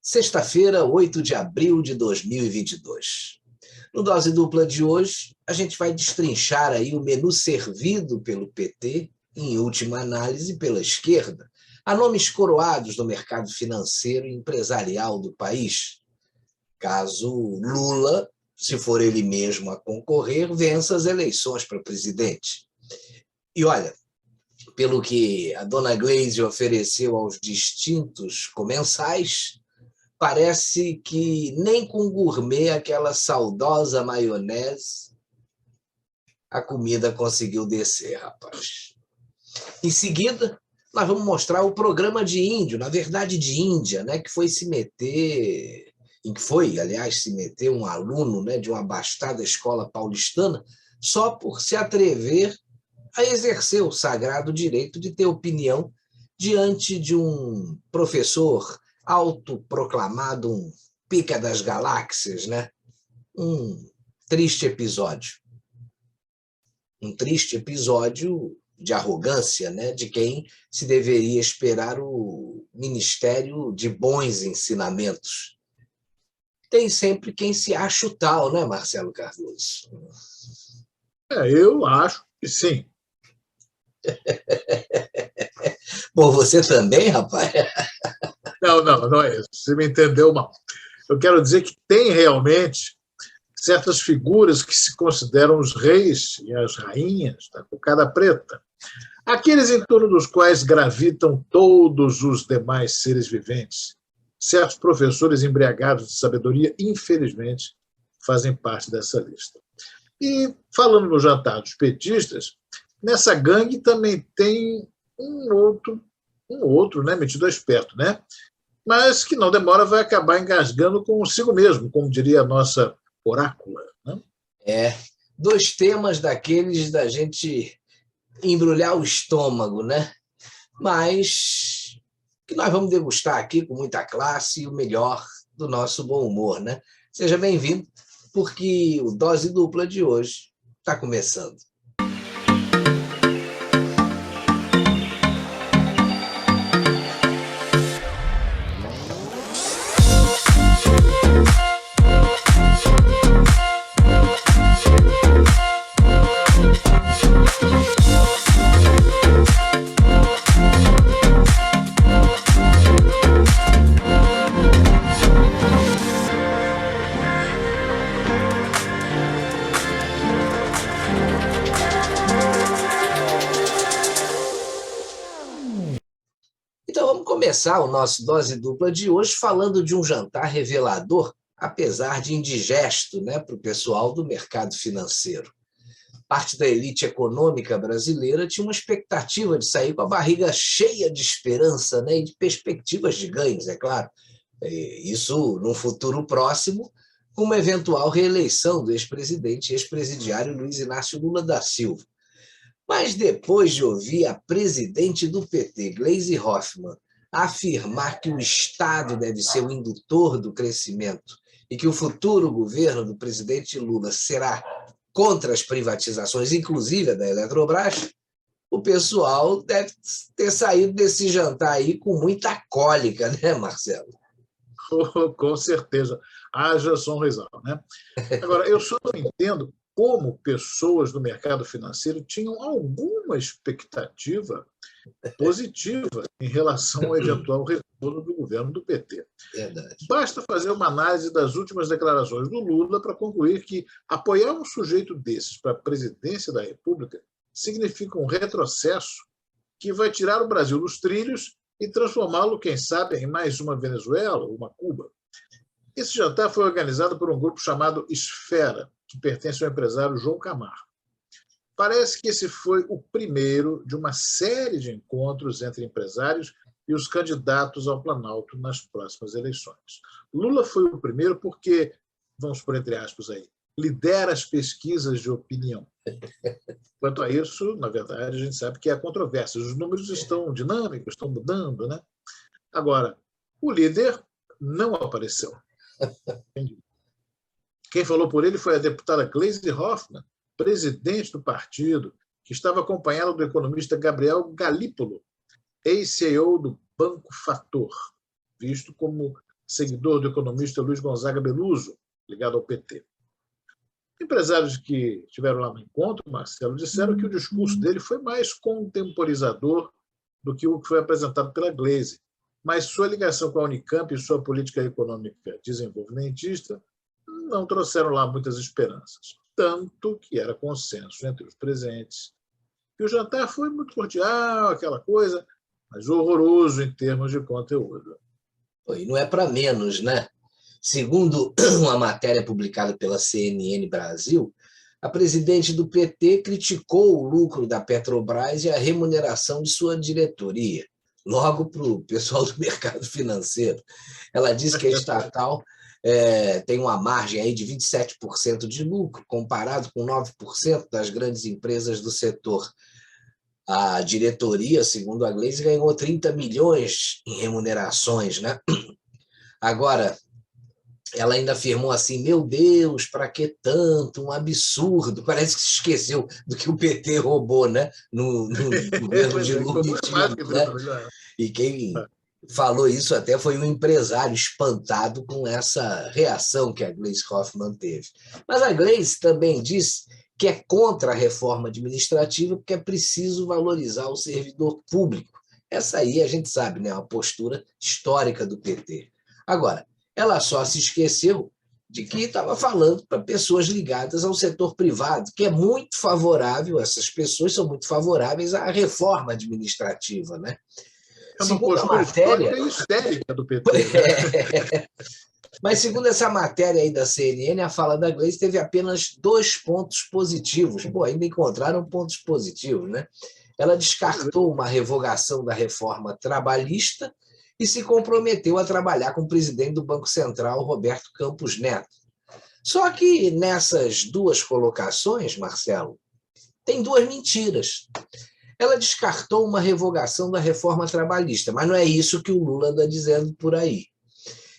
Sexta-feira, 8 de abril de 2022. No Dose Dupla de hoje, a gente vai destrinchar aí o menu servido pelo PT, em última análise pela esquerda, a nomes coroados no mercado financeiro e empresarial do país. Caso Lula, se for ele mesmo a concorrer, vença as eleições para presidente. E olha, pelo que a dona Gleisi ofereceu aos distintos comensais, parece que nem com gourmet, aquela saudosa maionese, a comida conseguiu descer, rapaz. Em seguida, nós vamos mostrar o programa de índio, na verdade de Índia, né, que foi se meter, em que foi, aliás, se meter um aluno, né, de uma abastada escola paulistana, só por se atrever a exercer o sagrado direito de ter opinião diante de um professor autoproclamado um pica das galáxias, né? Um triste episódio. Um triste episódio de arrogância, né? De quem se deveria esperar o ministério de bons ensinamentos. Tem sempre quem se acha o tal, né, Marcelo Cardoso? Eu acho que sim. Bom, você também, rapaz? Não é isso. Você me entendeu mal. Eu quero dizer que tem realmente certas figuras que se consideram os reis e as rainhas da cocada preta, aqueles em torno dos quais gravitam todos os demais seres viventes. Certos professores embriagados de sabedoria, infelizmente, fazem parte dessa lista. E, falando no jantar dos petistas, nessa gangue também tem um outro, né, metido a esperto, né? Mas que não demora vai acabar engasgando consigo mesmo, como diria a nossa orácula. Né? Dois temas daqueles da gente embrulhar o estômago, né? Mas que nós vamos degustar aqui com muita classe e o melhor do nosso bom humor, né? Seja bem-vindo, porque o Dose Dupla de hoje está começando. Começar o nosso Dose Dupla de hoje falando de um jantar revelador, apesar de indigesto, né, para o pessoal do mercado financeiro. Parte da elite econômica brasileira tinha uma expectativa de sair com a barriga cheia de esperança, né, e de perspectivas de ganhos, é claro. Isso num futuro próximo, com uma eventual reeleição do ex-presidente e ex-presidiário Luiz Inácio Lula da Silva. Mas depois de ouvir a presidente do PT, Gleisi Hoffmann, afirmar que o Estado deve ser o indutor do crescimento e que o futuro governo do presidente Lula será contra as privatizações, inclusive a da Eletrobras, o pessoal deve ter saído desse jantar aí com muita cólica, né, Marcelo? Com certeza. Haja sonrisal, né? Agora, eu só não entendo como pessoas do mercado financeiro tinham alguma expectativa positiva em relação ao eventual retorno do governo do PT. Verdade. Basta fazer uma análise das últimas declarações do Lula para concluir que apoiar um sujeito desses para a presidência da República significa um retrocesso que vai tirar o Brasil dos trilhos e transformá-lo, quem sabe, em mais uma Venezuela ou uma Cuba. Esse jantar foi organizado por um grupo chamado Esfera, que pertence ao empresário João Camargo. Parece que esse foi o primeiro de uma série de encontros entre empresários e os candidatos ao Planalto nas próximas eleições. Lula foi o primeiro porque, vamos por entre aspas aí, lidera as pesquisas de opinião. Quanto a isso, na verdade, a gente sabe que há controvérsia. Os números estão dinâmicos, estão mudando, né? Agora, o líder não apareceu. Quem falou por ele foi a deputada Gleisi Hoffmann, presidente do partido, que estava acompanhado do economista Gabriel Galípolo, ex-CEO do Banco Fator, visto como seguidor do economista Luiz Gonzaga Beluso, ligado ao PT. Empresários que estiveram lá no encontro, Marcelo, disseram que o discurso dele foi mais contemporizador do que o que foi apresentado pela Gleisi, mas sua ligação com a Unicamp e sua política econômica desenvolvimentista não trouxeram lá muitas esperanças. Tanto que era consenso entre os presentes que o jantar foi muito cordial, aquela coisa, mas horroroso em termos de conteúdo. E não é para menos, né? Segundo uma matéria publicada pela CNN Brasil, a presidente do PT criticou o lucro da Petrobras e a remuneração de sua diretoria, logo para o pessoal do mercado financeiro. Ela disse que a estatal tem uma margem aí de 27% de lucro, comparado com 9% das grandes empresas do setor. A diretoria, segundo a Gleisi, ganhou 30 milhões em remunerações, né? Agora, ela ainda afirmou assim, meu Deus, para que tanto? Um absurdo. Parece que se esqueceu do que o PT roubou, né? No governo de Lula e Dilma, né? E quem falou isso até foi um empresário espantado com essa reação que a Gleisi Hoffmann teve. Mas a Gleisi também disse que é contra a reforma administrativa porque é preciso valorizar o servidor público. Essa aí a gente sabe, né? Uma postura histórica do PT. Agora, ela só se esqueceu de que estava falando para pessoas ligadas ao setor privado, que é muito favorável, essas pessoas são muito favoráveis à reforma administrativa, né? É uma postura histórica e histérica do PT. Né? Mas, segundo essa matéria aí da CNN, a fala da Gleisi teve apenas 2 pontos positivos. Bom, ainda encontraram pontos positivos, né? Ela descartou uma revogação da reforma trabalhista e se comprometeu a trabalhar com o presidente do Banco Central, Roberto Campos Neto. Só que nessas 2 colocações, Marcelo, tem 2 mentiras. Ela descartou uma revogação da reforma trabalhista, mas não é isso que o Lula anda dizendo por aí.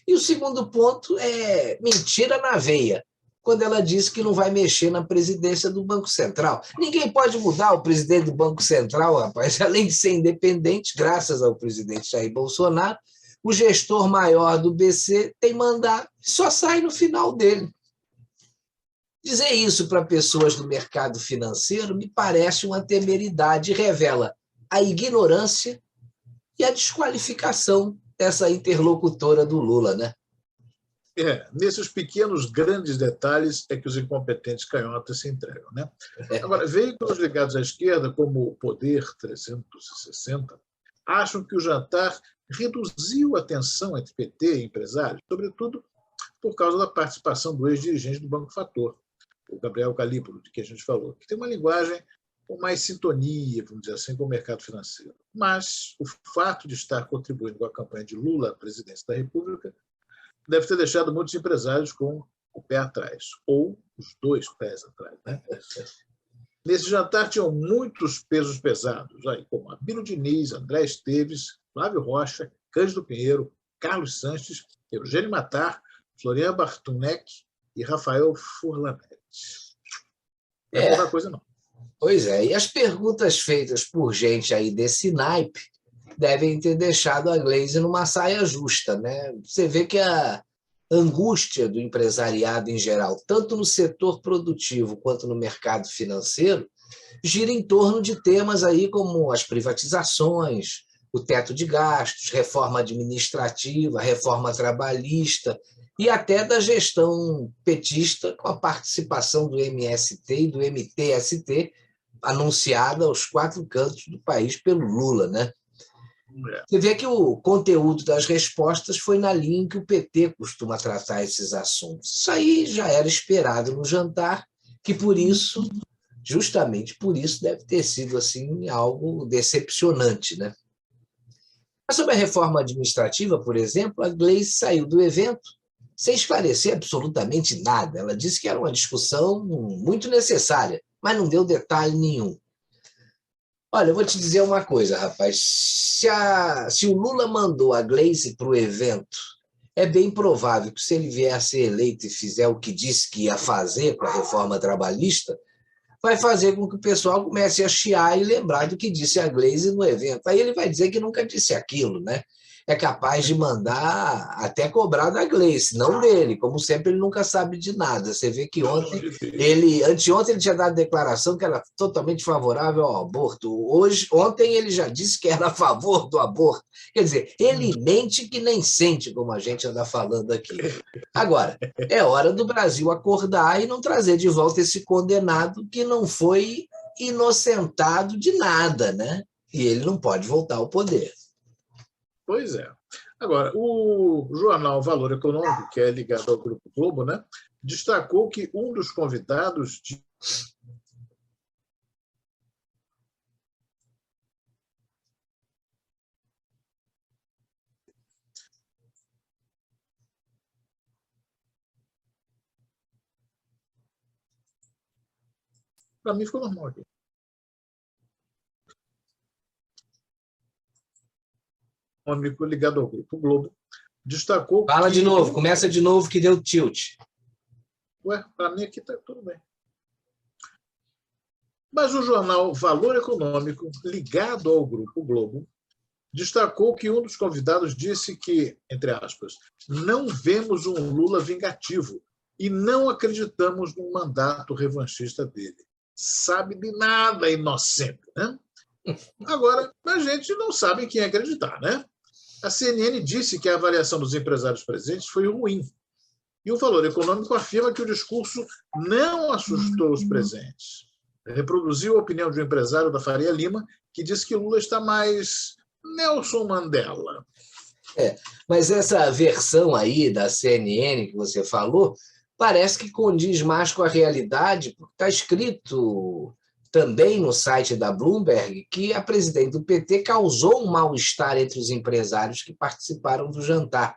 E o segundo ponto é mentira na veia, quando ela disse que não vai mexer na presidência do Banco Central. Ninguém pode mudar o presidente do Banco Central, rapaz. Além de ser independente, graças ao presidente Jair Bolsonaro, o gestor maior do BC tem mandato, só sai no final dele. Dizer isso para pessoas do mercado financeiro me parece uma temeridade e revela a ignorância e a desqualificação dessa interlocutora do Lula, né? Nesses pequenos, grandes detalhes é que os incompetentes canhotas se entregam. Né? Agora, veículos ligados à esquerda, como o Poder 360, acham que o jantar reduziu a tensão entre PT e empresários, sobretudo por causa da participação do ex-dirigente do Banco Fator, o Gabriel Calípolo, de que a gente falou, que tem uma linguagem com mais sintonia, vamos dizer assim, com o mercado financeiro. Mas o fato de estar contribuindo com a campanha de Lula à presidência da República deve ter deixado muitos empresários com o pé atrás, ou os 2 pés atrás. Né? Nesse jantar tinham muitos pesos pesados, aí, como Abílio Diniz, André Esteves, Flávio Rocha, Cândido Pinheiro, Carlos Sanches, Eugênio Mattar, Florian Bartunek e Rafael Furlanete. Não é pouca coisa, não. Pois é, e as perguntas feitas por gente aí desse naipe devem ter deixado a Gleisi numa saia justa, né? Você vê que a angústia do empresariado em geral, tanto no setor produtivo quanto no mercado financeiro, gira em torno de temas aí como as privatizações, o teto de gastos, reforma administrativa, reforma trabalhista e até da gestão petista com a participação do MST e do MTST anunciada aos 4 cantos do país pelo Lula, né? Você vê que o conteúdo das respostas foi na linha em que o PT costuma tratar esses assuntos. Isso aí já era esperado no jantar, que por isso, justamente por isso, deve ter sido assim algo decepcionante, né? Mas sobre a reforma administrativa, por exemplo, a Gleisi saiu do evento sem esclarecer absolutamente nada. Ela disse que era uma discussão muito necessária, mas não deu detalhe nenhum. Olha, eu vou te dizer uma coisa, rapaz. Se o Lula mandou a Gleisi para o evento, é bem provável que, se ele vier a ser eleito e fizer o que disse que ia fazer com a reforma trabalhista, vai fazer com que o pessoal comece a chiar e lembrar do que disse a Gleisi no evento. Aí ele vai dizer que nunca disse aquilo, né? é capaz de mandar até cobrar da Gleice, não dele. Como sempre, ele nunca sabe de nada. Você vê que anteontem ele tinha dado declaração que era totalmente favorável ao aborto. Ontem ele já disse que era a favor do aborto. Quer dizer, ele mente que nem sente, como a gente anda falando aqui. Agora, é hora do Brasil acordar e não trazer de volta esse condenado que não foi inocentado de nada, né? E ele não pode voltar ao poder. Pois é. Agora, o jornal Valor Econômico, que é ligado ao Grupo Globo, né, destacou que um dos convidados de para mim ficou normal aqui. Econômico ligado ao Grupo Globo destacou Fala que... de novo, começa de novo que deu tilt. Ué, para mim aqui está tudo bem. Mas o jornal Valor Econômico, ligado ao Grupo Globo, destacou que um dos convidados disse que, entre aspas, não vemos um Lula vingativo e não acreditamos no mandato revanchista dele. Sabe de nada, inocente, né? Agora, a gente não sabe em quem acreditar, né? A CNN disse que a avaliação dos empresários presentes foi ruim. E o Valor Econômico afirma que o discurso não assustou os presentes. Reproduziu a opinião de um empresário da Faria Lima, que disse que Lula está mais Nelson Mandela. Mas essa versão aí da CNN que você falou parece que condiz mais com a realidade, porque está escrito também no site da Bloomberg que a presidente do PT causou um mal-estar entre os empresários que participaram do jantar,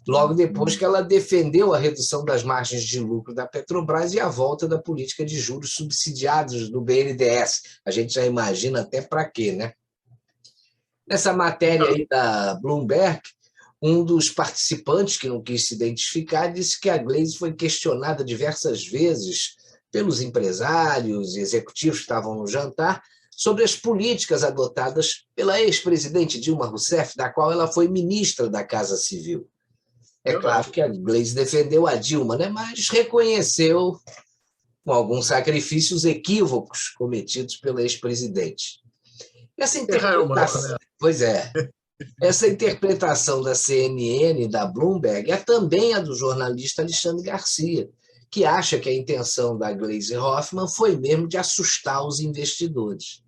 logo depois que ela defendeu a redução das margens de lucro da Petrobras e a volta da política de juros subsidiados do BNDES. A gente já imagina até para quê, né? Nessa matéria aí da Bloomberg, um dos participantes, que não quis se identificar, disse que a Gleice foi questionada diversas vezes pelos empresários e executivos que estavam no jantar sobre as políticas adotadas pela ex-presidente Dilma Rousseff, da qual ela foi ministra da Casa Civil. É claro que a Gleice defendeu a Dilma, né? Mas reconheceu, com alguns sacrifícios, os equívocos cometidos pela ex-presidente. Essa interpretação, pois é, essa interpretação da CNN e da Bloomberg é também a do jornalista Alexandre Garcia, que acha que a intenção da Gleisi Hoffmann foi mesmo de assustar os investidores.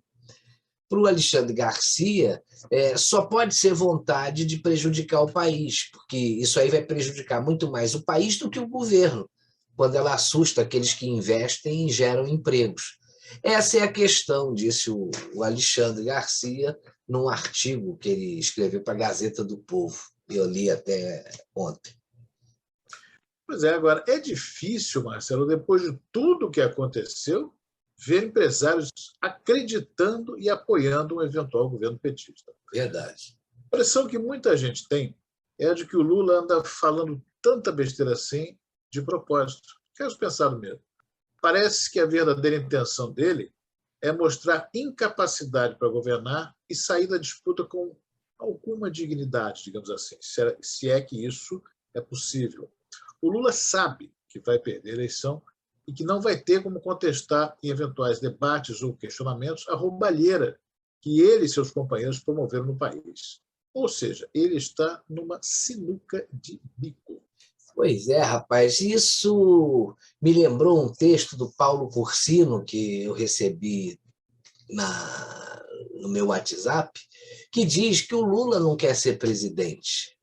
Para o Alexandre Garcia, só pode ser vontade de prejudicar o país, porque isso aí vai prejudicar muito mais o país do que o governo, quando ela assusta aqueles que investem e geram empregos. Essa é a questão, disse o Alexandre Garcia, num artigo que ele escreveu para a Gazeta do Povo. Eu li até ontem. Pois é, agora, é difícil, Marcelo, depois de tudo que aconteceu, ver empresários acreditando e apoiando um eventual governo petista. Verdade. A impressão que muita gente tem é a de que o Lula anda falando tanta besteira assim de propósito. Quero pensar mesmo. Parece que a verdadeira intenção dele é mostrar incapacidade para governar e sair da disputa com alguma dignidade, digamos assim, se é que isso é possível. O Lula sabe que vai perder a eleição e que não vai ter como contestar em eventuais debates ou questionamentos a roubalheira que ele e seus companheiros promoveram no país. Ou seja, ele está numa sinuca de bico. Pois é, rapaz, isso me lembrou um texto do Paulo Cursino, que eu recebi no meu WhatsApp, que diz que o Lula não quer ser presidente.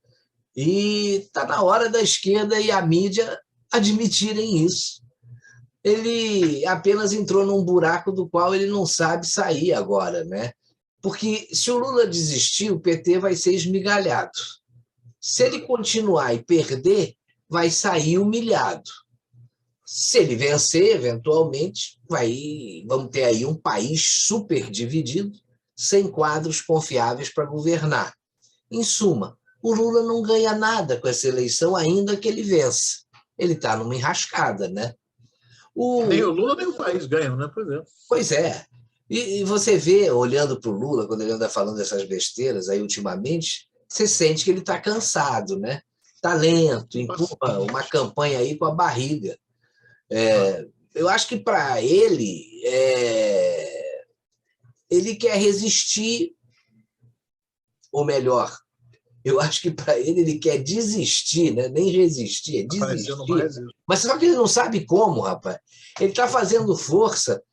E está na hora da esquerda e a mídia admitirem isso. Ele apenas entrou num buraco do qual ele não sabe sair agora, né? Porque se o Lula desistir, o PT vai ser esmigalhado. Se ele continuar e perder, vai sair humilhado. Se ele vencer, eventualmente, vamos ter aí um país super dividido, sem quadros confiáveis para governar. Em suma, o Lula não ganha nada com essa eleição, ainda que ele vença. Ele está numa enrascada, né? Nem o Lula nem o país ganham, né? Pois é. E você vê, olhando para o Lula, quando ele anda falando essas besteiras aí ultimamente, você sente que ele está cansado, né? Está lento, empurra uma campanha aí com a barriga. Eu acho que para ele quer resistir, ou melhor, eu acho que para ele quer desistir, né? Nem resistir, é desistir. Mas só que ele não sabe como, rapaz. Ele está fazendo força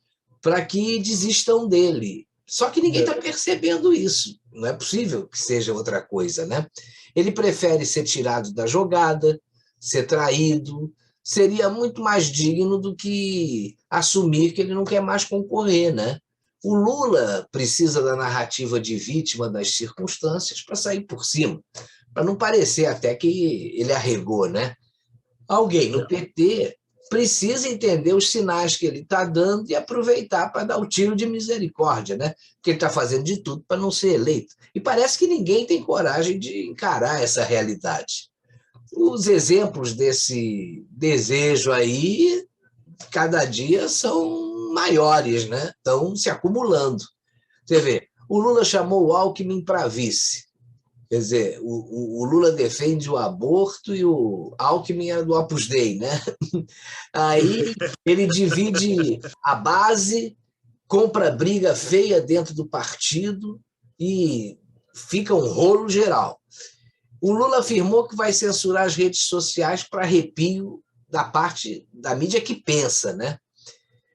para que desistam dele. Só que ninguém está percebendo isso. Não é possível que seja outra coisa, né? Ele prefere ser tirado da jogada, ser traído. Seria muito mais digno do que assumir que ele não quer mais concorrer, né? O Lula precisa da narrativa de vítima das circunstâncias para sair por cima, para não parecer até que ele arregou, né? Alguém no PT precisa entender os sinais que ele está dando e aproveitar para dar o tiro de misericórdia, né? Porque ele está fazendo de tudo para não ser eleito. E parece que ninguém tem coragem de encarar essa realidade. Os exemplos desse desejo aí, cada dia são maiores, né? Estão se acumulando. Você vê, o Lula chamou o Alckmin para vice. Quer dizer, o Lula defende o aborto e o Alckmin é do Opus Dei, né? Aí ele divide a base, compra briga feia dentro do partido e fica um rolo geral. O Lula afirmou que vai censurar as redes sociais para arrepio da parte da mídia que pensa, né?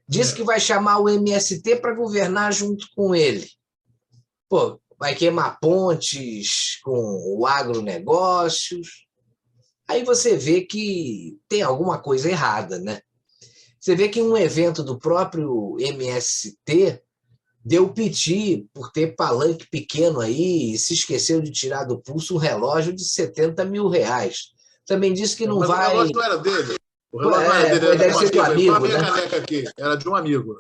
Disse que vai chamar o MST para governar junto com ele. Pô, vai queimar pontes com o agronegócios. Aí você vê que tem alguma coisa errada, né? Você vê que um evento do próprio MST deu piti por ter palanque pequeno aí e se esqueceu de tirar do pulso um relógio de R$70 mil. Também disse que não Mas vai... o relógio não era dele. O relógio não era dele, era deve ser do amigo, a minha né? caneca aqui. Era de um amigo.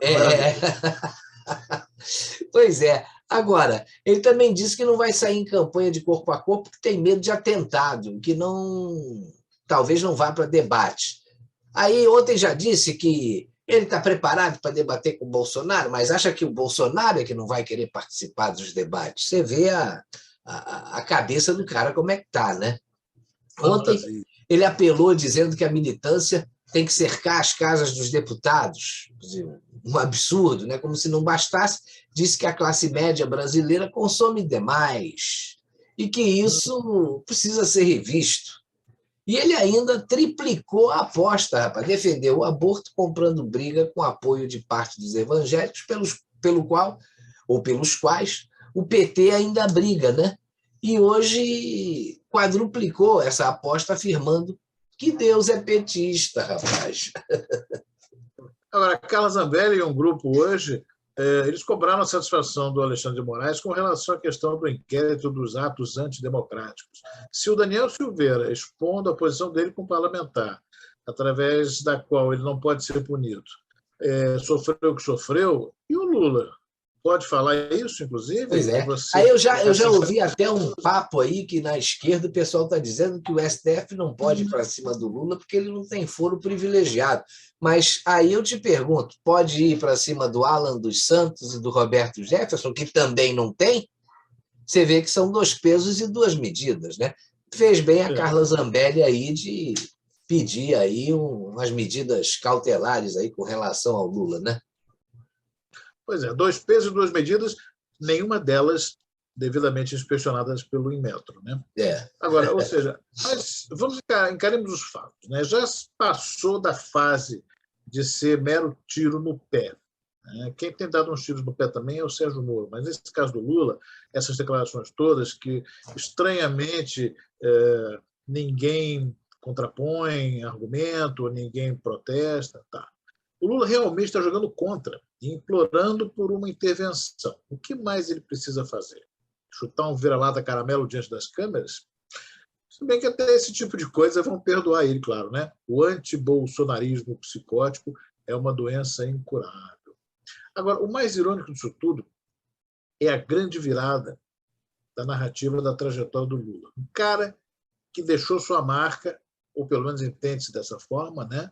Pois é. Agora, ele também disse que não vai sair em campanha de corpo a corpo porque tem medo de atentado, que talvez não vá para debate. Aí ontem já disse que ele está preparado para debater com o Bolsonaro, mas acha que o Bolsonaro é que não vai querer participar dos debates. Você vê a cabeça do cara como é que está, né? Ontem ele apelou dizendo que a militância tem que cercar as casas dos deputados. Um absurdo, né? Como se não bastasse. Disse que a classe média brasileira consome demais e que isso precisa ser revisto. E ele ainda triplicou a aposta, rapaz. Defendeu o aborto comprando briga com apoio de parte dos evangélicos, pelos quais o PT ainda briga, né? E hoje quadruplicou essa aposta, afirmando que Deus é petista, rapaz. Agora, Carla Zambelli e um grupo hoje, eles cobraram a satisfação do Alexandre de Moraes com relação à questão do inquérito dos atos antidemocráticos. Se o Daniel Silveira, expondo a posição dele como parlamentar, através da qual ele não pode ser punido, sofreu o que sofreu, e o Lula? Pode falar isso, inclusive? Pois é. Aí eu já ouvi até um papo aí que na esquerda o pessoal está dizendo que o STF não pode ir para cima do Lula porque ele não tem foro privilegiado. Mas aí eu te pergunto, pode ir para cima do Alan dos Santos e do Roberto Jefferson, que também não tem? Você vê que são 2 pesos e 2 medidas, né? Fez bem a Carla Zambelli aí de pedir aí umas medidas cautelares aí com relação ao Lula, né? Pois é, 2 pesos e 2 medidas, nenhuma delas devidamente inspecionadas pelo Inmetro, né? Agora, ou seja, encaremos os fatos, né? Já passou da fase de ser mero tiro no pé. Né? Quem tem dado uns tiros no pé também é o Sérgio Moro, mas nesse caso do Lula, essas declarações todas que, estranhamente, ninguém contrapõe argumento, ninguém protesta, tá. O Lula realmente está jogando contra e implorando por uma intervenção. O que mais ele precisa fazer? Chutar um vira-lata caramelo diante das câmeras? Se bem que até esse tipo de coisa vão perdoar ele, claro, né? O antibolsonarismo psicótico é uma doença incurável. Agora, o mais irônico disso tudo é a grande virada da narrativa da trajetória do Lula. Um cara que deixou sua marca, ou pelo menos entende-se dessa forma, né?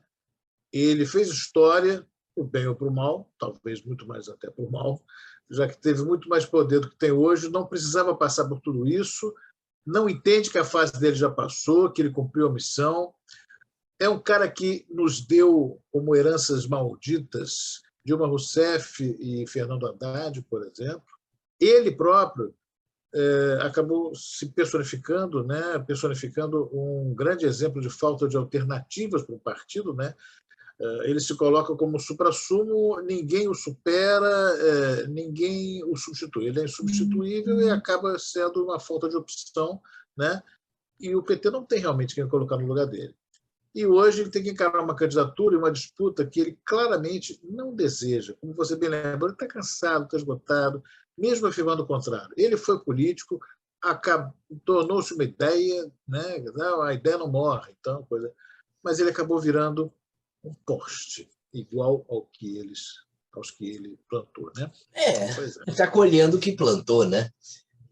Ele fez história, para o bem ou para o mal, talvez muito mais até para o mal, já que teve muito mais poder do que tem hoje, não precisava passar por tudo isso, não entende que a fase dele já passou, que ele cumpriu a missão. É um cara que nos deu como heranças malditas Dilma Rousseff e Fernando Haddad, por exemplo. Ele próprio acabou se personificando, né? Personificando um grande exemplo de falta de alternativas para o partido, né? Ele se coloca como suprassumo, ninguém o supera, ninguém o substitui. Ele é insubstituível e acaba sendo uma falta de opção, né? E o PT não tem realmente quem colocar no lugar dele. E hoje ele tem que encarar uma candidatura e uma disputa que ele claramente não deseja. Como você bem lembra, ele está cansado, está esgotado, mesmo afirmando o contrário. Ele foi político, tornou-se uma ideia, né? A ideia não morre, então, coisa. Mas ele acabou virando um poste, igual aos que ele plantou. Né? Está colhendo o que plantou, né?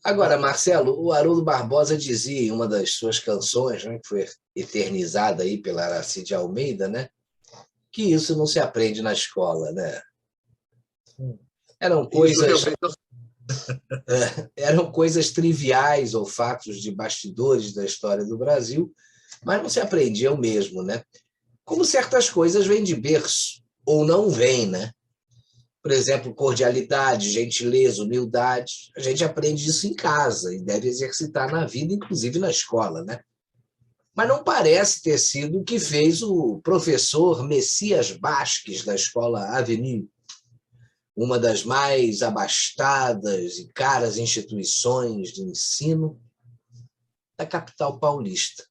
Agora, Marcelo, o Haroldo Barbosa dizia em uma das suas canções, né, que foi eternizada aí pela Aracide Almeida, né, que isso não se aprende na escola, né? Eram coisas triviais ou fatos de bastidores da história do Brasil, mas não se aprendiam mesmo, né? Como certas coisas vêm de berço, ou não vêm, né? Por exemplo, cordialidade, gentileza, humildade. A gente aprende isso em casa e deve exercitar na vida, inclusive na escola, né? Mas não parece ter sido o que fez o professor Messias Basques, da escola Avenue, uma das mais abastadas e caras instituições de ensino da capital paulista.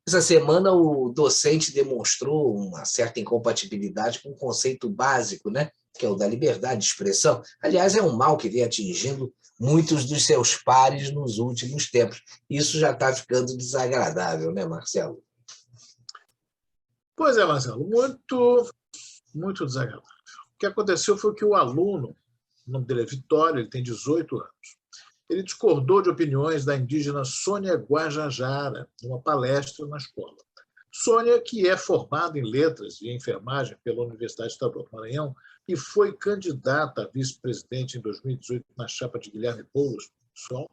Essa semana, o docente demonstrou uma certa incompatibilidade com o conceito básico, né? Que é o da liberdade de expressão. Aliás, é um mal que vem atingindo muitos dos seus pares nos últimos tempos. Isso já está ficando desagradável, né, Marcelo? Pois é, Marcelo, muito, muito desagradável. O que aconteceu foi que o aluno, o nome dele é Vitório, ele tem 18 anos, ele discordou de opiniões da indígena Sônia Guajajara, numa palestra na escola. Sônia, que é formada em letras e enfermagem pela Universidade Estadual do Maranhão e foi candidata a vice-presidente em 2018 na chapa de Guilherme Boulos, PSOL,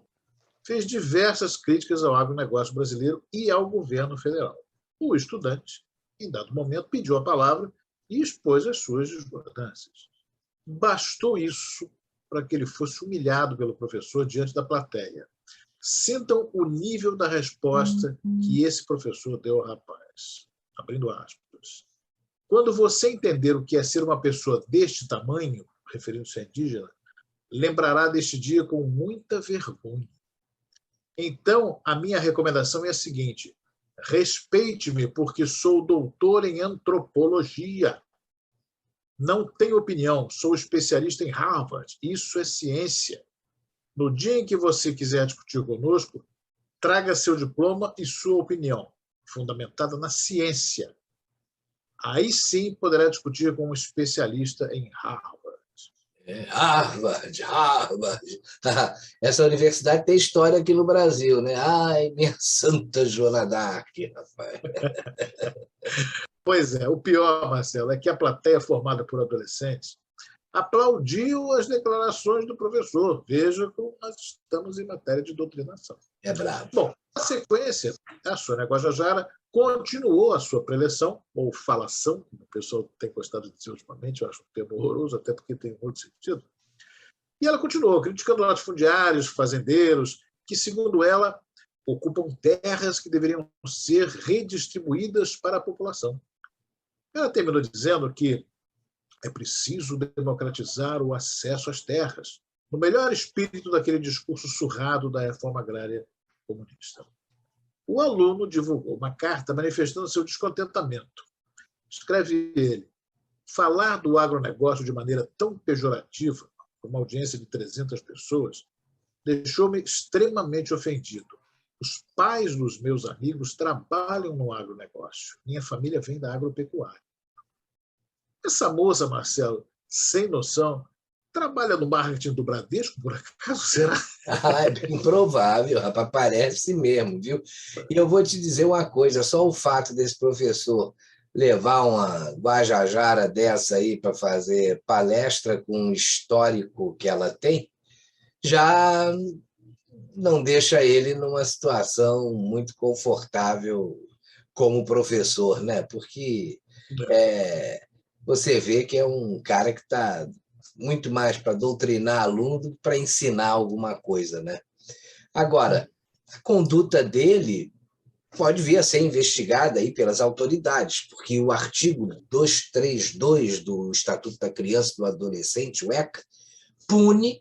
fez diversas críticas ao agronegócio brasileiro e ao governo federal. O estudante, em dado momento, pediu a palavra e expôs as suas discordâncias. Bastou isso para que ele fosse humilhado pelo professor diante da plateia. Sintam o nível da resposta que esse professor deu ao rapaz. Abrindo aspas. Quando você entender o que é ser uma pessoa deste tamanho, referindo-se a indígena, lembrará deste dia com muita vergonha. Então, a minha recomendação é a seguinte: respeite-me porque sou doutor em antropologia. Não tenho opinião, sou especialista em Harvard. Isso é ciência. No dia em que você quiser discutir conosco, traga seu diploma e sua opinião, fundamentada na ciência. Aí sim poderá discutir com um especialista em Harvard. Harvard. Essa universidade tem história aqui no Brasil, né? Ai, minha santa Joana d'Arc, rapaz. Pois é, o pior, Marcelo, é que a plateia formada por adolescentes aplaudiu as declarações do professor. Veja como nós estamos em matéria de doutrinação. É bravo. Bom, na sequência, a Sônia Guajajara continuou a sua preleção, ou falação, como o pessoal tem gostado de dizer ultimamente, eu acho um termo horroroso, até porque tem muito sentido. E ela continuou criticando latifundiários, fazendeiros, que, segundo ela, ocupam terras que deveriam ser redistribuídas para a população. Ela terminou dizendo que é preciso democratizar o acesso às terras, no melhor espírito daquele discurso surrado da reforma agrária comunista. O aluno divulgou uma carta manifestando seu descontentamento. Escreve ele: falar do agronegócio de maneira tão pejorativa, com uma audiência de 300 pessoas, deixou-me extremamente ofendido. Os pais dos meus amigos trabalham no agronegócio. Minha família vem da agropecuária. Essa moça, Marcelo, sem noção, trabalha no marketing do Bradesco, por acaso, será? É bem provável, rapaz, parece mesmo, viu? E eu vou te dizer uma coisa, só o fato desse professor levar uma Guajajara dessa aí para fazer palestra com o histórico que ela tem, já não deixa ele numa situação muito confortável como professor, né? Porque você vê que é um cara que está muito mais para doutrinar aluno do que para ensinar alguma coisa, né? Agora, a conduta dele pode vir a ser investigada aí pelas autoridades, porque o artigo 232 do Estatuto da Criança e do Adolescente, o ECA, pune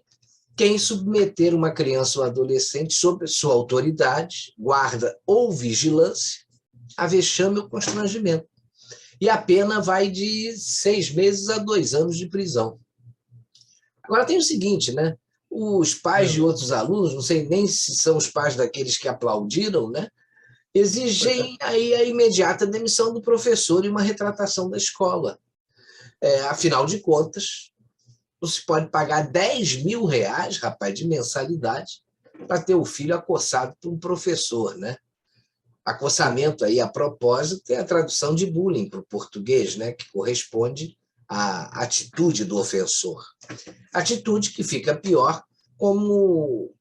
quem submeter uma criança ou adolescente sob sua autoridade, guarda ou vigilância a vexame ou constrangimento. E a pena vai de 6 meses a 2 anos de prisão. Agora tem o seguinte, né? Os pais de outros alunos, não sei nem se são os pais daqueles que aplaudiram, né? Exigem aí a imediata demissão do professor e uma retratação da escola. Afinal de contas, você pode pagar 10 mil reais, rapaz, de mensalidade para ter o filho acossado por um professor, né? Acossamento aí, a propósito, é a tradução de bullying para o português, né? Que corresponde à atitude do ofensor. Atitude que fica pior como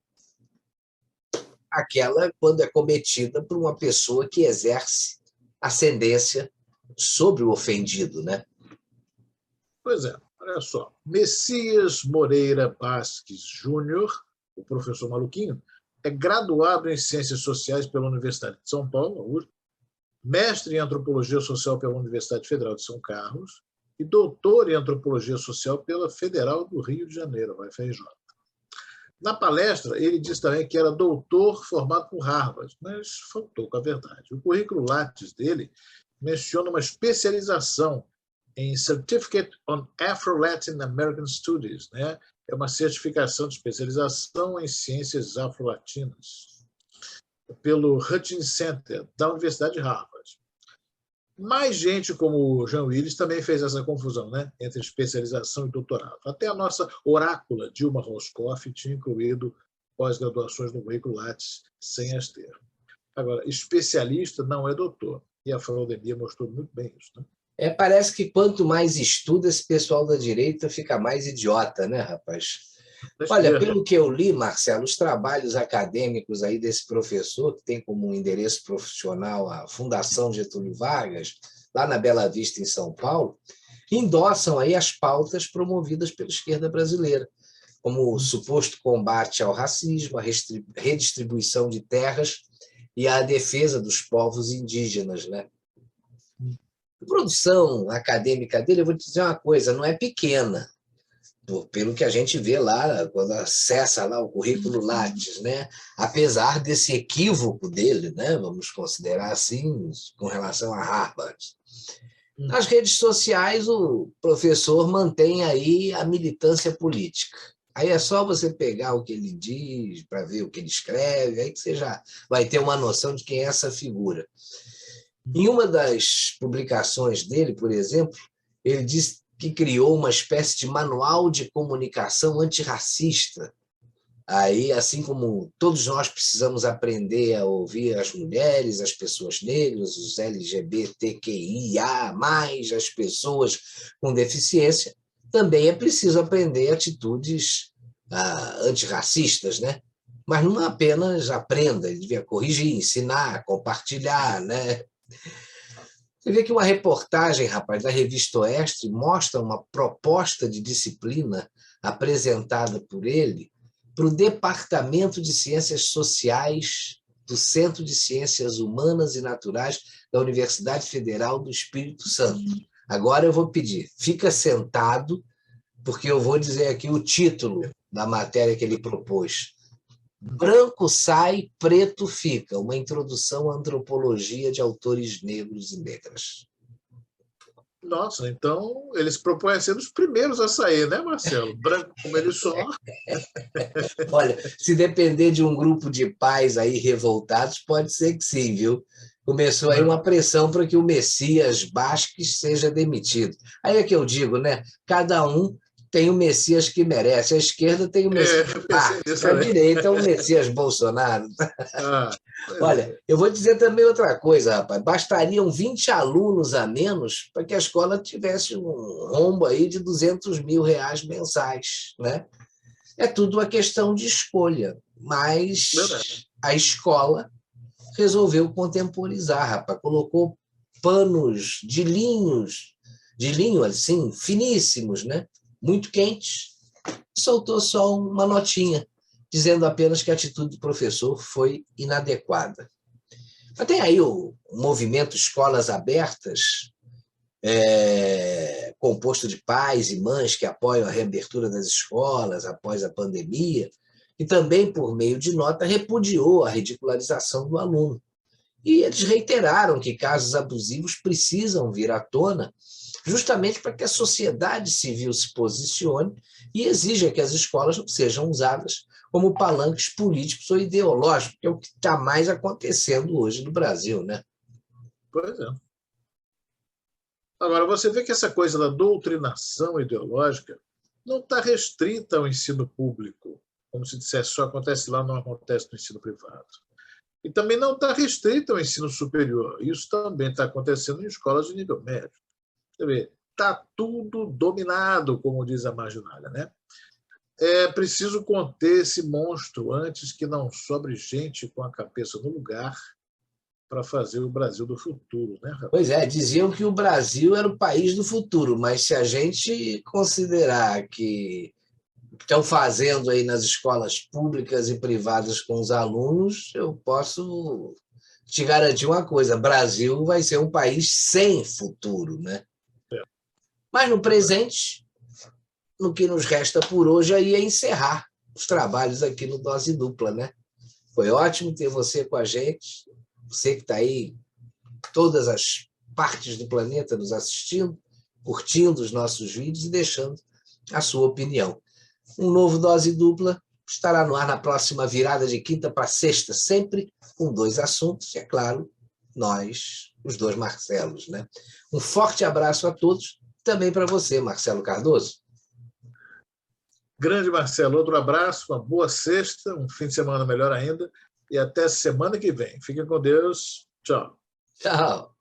aquela quando é cometida por uma pessoa que exerce ascendência sobre o ofendido, né? Pois é, olha só. Messias Moreira Basques Júnior, o professor maluquinho, é graduado em Ciências Sociais pela Universidade de São Paulo, mestre em Antropologia Social pela Universidade Federal de São Carlos e doutor em Antropologia Social pela Federal do Rio de Janeiro, a UFRJ. Na palestra, ele disse também que era doutor formado por Harvard, mas faltou com a verdade. O currículo Lattes dele menciona uma especialização em Certificate on Afro-Latin American Studies, né? É uma certificação de especialização em ciências afro-latinas, pelo Hutchins Center, da Universidade de Harvard. Mais gente como o Jean Willis também fez essa confusão, né, entre especialização e doutorado. Até a nossa orácula, Dilma Roscoff, tinha incluído pós-graduações no currículo Lattes sem as ter. Agora, especialista não é doutor, e a Fraudemir mostrou muito bem isso, né? Parece que quanto mais estuda, esse pessoal da direita fica mais idiota, né, rapaz? Olha, pelo que eu li, Marcelo, os trabalhos acadêmicos aí desse professor, que tem como endereço profissional a Fundação Getúlio Vargas, lá na Bela Vista, em São Paulo, endossam aí as pautas promovidas pela esquerda brasileira, como o suposto combate ao racismo, a redistribuição de terras e a defesa dos povos indígenas, né? A produção acadêmica dele, eu vou te dizer uma coisa, não é pequena, pelo que a gente vê lá, quando acessa lá o currículo Lattes, né? Apesar desse equívoco dele, né? Vamos considerar assim, com relação a Harvard. Nas redes sociais, o professor mantém aí a militância política. Aí é só você pegar o que ele diz, para ver o que ele escreve, aí que você já vai ter uma noção de quem é essa figura. Em uma das publicações dele, por exemplo, ele diz que criou uma espécie de manual de comunicação antirracista. Aí, assim como todos nós precisamos aprender a ouvir as mulheres, as pessoas negras, os LGBTQIA+, as pessoas com deficiência, também é preciso aprender atitudes antirracistas, né? Mas não apenas aprenda, ele devia corrigir, ensinar, compartilhar, né? Você vê que uma reportagem, rapaz, da Revista Oeste mostra uma proposta de disciplina apresentada por ele para o Departamento de Ciências Sociais do Centro de Ciências Humanas e Naturais da Universidade Federal do Espírito Santo. Agora eu vou pedir, fica sentado, porque eu vou dizer aqui o título da matéria que ele propôs. Branco sai, preto fica. Uma introdução à antropologia de autores negros e negras. Nossa, então eles propõem ser os primeiros a sair, né, Marcelo? Branco como ele só. Olha, se depender de um grupo de pais aí revoltados, pode ser que sim, viu? Começou aí uma pressão para que o Messias Basques seja demitido. Aí é que eu digo, né? Cada um tem o Messias que merece. A esquerda tem o Messias Basques, a direita é o Messias Bolsonaro. Olha, eu vou dizer também outra coisa, rapaz. Bastariam 20 alunos a menos para que a escola tivesse um rombo aí de 200 mil reais mensais, né? É tudo uma questão de escolha, mas Verdade. a escola resolveu contemporizar, rapaz. Colocou panos de linho assim, finíssimos, né? Muito quentes, soltou só uma notinha, dizendo apenas que a atitude do professor foi inadequada. Mas tem aí o movimento Escolas Abertas, composto de pais e mães que apoiam a reabertura das escolas após a pandemia, e também, por meio de nota, repudiou a ridicularização do aluno. E eles reiteraram que casos abusivos precisam vir à tona justamente para que a sociedade civil se posicione e exija que as escolas não sejam usadas como palanques políticos ou ideológicos, que é o que está mais acontecendo hoje no Brasil, né? Pois é. Agora, você vê que essa coisa da doutrinação ideológica não está restrita ao ensino público, como se dissesse só acontece lá, não acontece no ensino privado. E também não está restrita ao ensino superior. Isso também está acontecendo em escolas de nível médio. Você vê, está tudo dominado, como diz a marginalia, né? É preciso conter esse monstro antes que não sobre gente com a cabeça no lugar para fazer o Brasil do futuro, né, rapaz? Pois é, diziam que o Brasil era o país do futuro, mas se a gente considerar que estão fazendo aí nas escolas públicas e privadas com os alunos, eu posso te garantir uma coisa: Brasil vai ser um país sem futuro, né? Mas no presente, no que nos resta por hoje aí é encerrar os trabalhos aqui no Dose Dupla, né? Foi ótimo ter você com a gente, você que está aí, todas as partes do planeta nos assistindo, curtindo os nossos vídeos e deixando a sua opinião. Um novo Dose Dupla estará no ar na próxima virada de quinta para sexta, sempre com 2 assuntos, e é claro, nós, os 2 Marcelos, né? Um forte abraço a todos, também para você, Marcelo Cardoso. Grande Marcelo, outro abraço, uma boa sexta, um fim de semana melhor ainda, e até semana que vem. Fiquem com Deus. Tchau. Tchau.